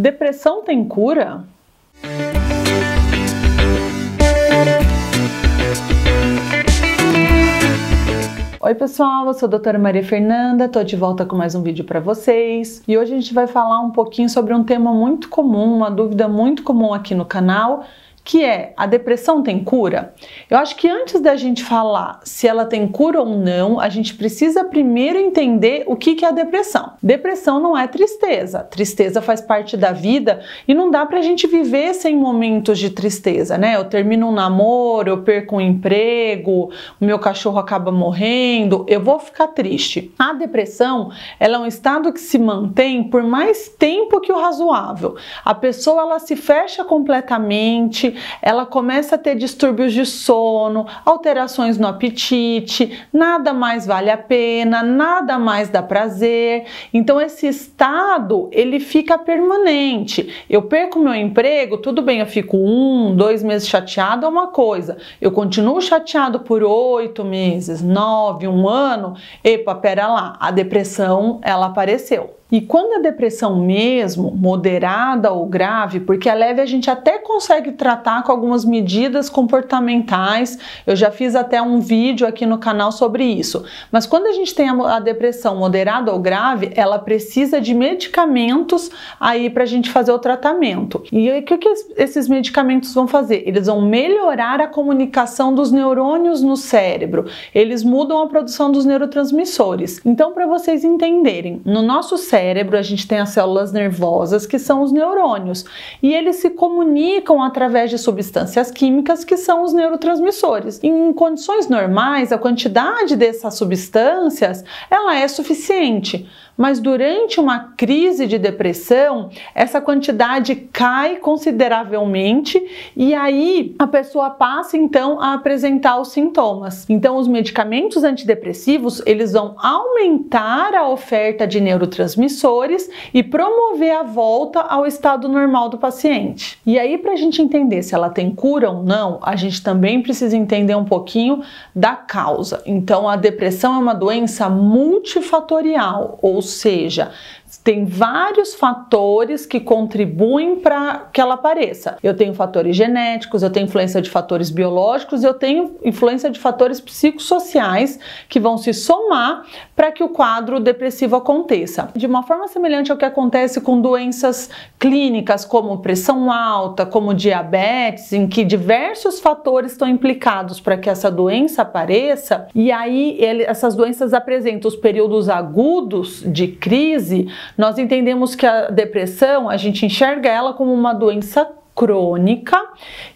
Depressão tem cura? Oi pessoal, eu sou a doutora Maria Fernanda, tô de volta com mais um vídeo para vocês e hoje a gente vai falar um pouquinho sobre um tema muito comum, uma dúvida muito comum aqui no canal, que é: a depressão tem cura? Eu acho que antes da gente falar se ela tem cura ou não, a gente precisa primeiro entender o que é a depressão. Depressão não é tristeza. Tristeza faz parte da vida e não dá pra gente viver sem momentos de tristeza, né? Eu termino um namoro, eu perco um emprego, o meu cachorro acaba morrendo, eu vou ficar triste. A depressão, ela é um estado que se mantém por mais tempo que o razoável. A pessoa, ela se fecha completamente, ela começa a ter distúrbios de sono, alterações no apetite, nada mais vale a pena, nada mais dá prazer. Então esse estado, ele fica permanente. Eu perco meu emprego, tudo bem, eu fico 1, 2 meses chateado, é uma coisa. Eu continuo chateado por 8 meses, 9, 1 ano, epa, pera lá, a depressão, ela apareceu. E quando a depressão mesmo, moderada ou grave, porque a leve a gente até consegue tratar com algumas medidas comportamentais, eu já fiz até um vídeo aqui no canal sobre isso, mas quando a gente tem a depressão moderada ou grave, ela precisa de medicamentos aí pra gente fazer o tratamento. E o que esses medicamentos vão fazer? Eles vão melhorar a comunicação dos neurônios no cérebro, eles mudam a produção dos neurotransmissores. Então, para vocês entenderem, no nosso cérebro a gente tem as células nervosas, que são os neurônios, e eles se comunicam através de substâncias químicas, que são os neurotransmissores. Em condições normais, a quantidade dessas substâncias, ela é suficiente, mas durante uma crise de depressão, essa quantidade cai consideravelmente e aí a pessoa passa então a apresentar os sintomas. Então os medicamentos antidepressivos, eles vão aumentar a oferta de neurotransmissores e promover a volta ao estado normal do paciente. E aí, para a gente entender se ela tem cura ou não, a gente também precisa entender um pouquinho da causa. Então a depressão é uma doença multifatorial, ou seja, tem vários fatores que contribuem para que ela apareça. Eu tenho fatores genéticos, eu tenho influência de fatores biológicos, eu tenho influência de fatores psicossociais que vão se somar para que o quadro depressivo aconteça. De uma forma semelhante ao que acontece com doenças clínicas como pressão alta, como diabetes, em que diversos fatores estão implicados para que essa doença apareça, e aí essas doenças apresentam os períodos agudos de crise. Nós entendemos que a depressão, a gente enxerga ela como uma doença crônica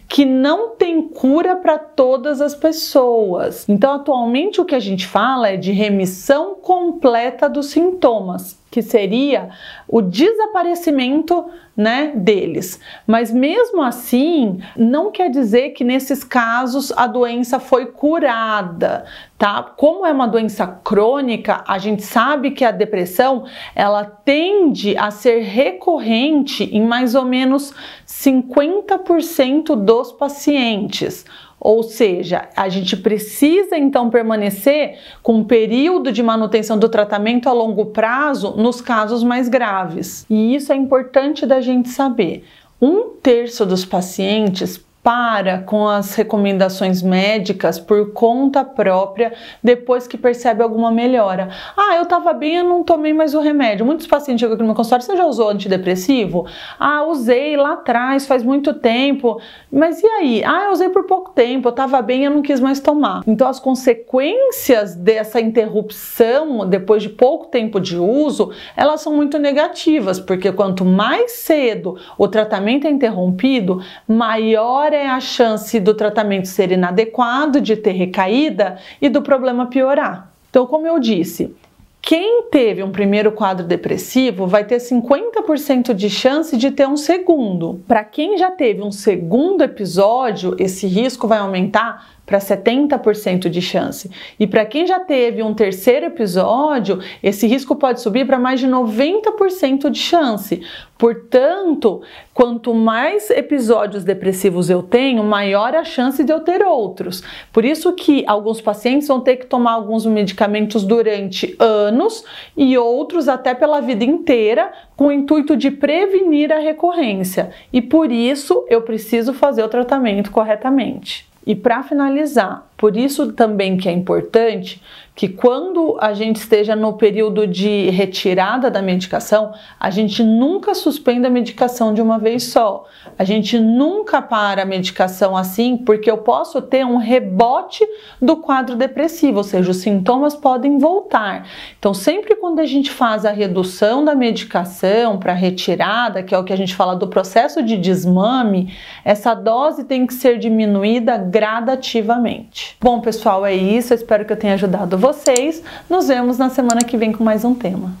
que não tem cura para todas as pessoas. Então, atualmente o que a gente fala é de remissão completa dos sintomas, que seria o desaparecimento, né, deles. Mas mesmo assim, não quer dizer que nesses casos a doença foi curada, tá? Como é uma doença crônica, a gente sabe que a depressão, ela tende a ser recorrente em mais ou menos 50% dos pacientes. Ou seja, a gente precisa então permanecer com um período de manutenção do tratamento a longo prazo nos casos mais graves. E isso é importante da gente saber. 1/3 dos pacientes para com as recomendações médicas por conta própria depois que percebe alguma melhora. Ah, eu tava bem, eu não tomei mais o remédio. Muitos pacientes chegam aqui no meu consultório: você já usou antidepressivo? Ah, usei lá atrás, faz muito tempo. Mas e aí? Ah, eu usei por pouco tempo, eu tava bem, eu não quis mais tomar. Então as consequências dessa interrupção depois de pouco tempo de uso, elas são muito negativas, porque quanto mais cedo o tratamento é interrompido, maior é a chance do tratamento ser inadequado, de ter recaída e do problema piorar. Então, como eu disse, quem teve um primeiro quadro depressivo vai ter 50% de chance de ter um segundo. Para quem já teve um segundo episódio, esse risco vai aumentar para 70% de chance. E para quem já teve um terceiro episódio, esse risco pode subir para mais de 90% de chance. Portanto, quanto mais episódios depressivos eu tenho, maior a chance de eu ter outros. Por isso que alguns pacientes vão ter que tomar alguns medicamentos durante anos e outros até pela vida inteira, com o intuito de prevenir a recorrência. E por isso eu preciso fazer o tratamento corretamente. E para finalizar, por isso também que é importante que quando a gente esteja no período de retirada da medicação, a gente nunca suspenda a medicação de uma vez só. A gente nunca para a medicação assim, porque eu posso ter um rebote do quadro depressivo, ou seja, os sintomas podem voltar. Então, sempre quando a gente faz a redução da medicação para retirada, que é o que a gente fala do processo de desmame, essa dose tem que ser diminuída gradativamente. Bom, pessoal, é isso. Eu espero que eu tenha ajudado vocês. Nos vemos na semana que vem com mais um tema.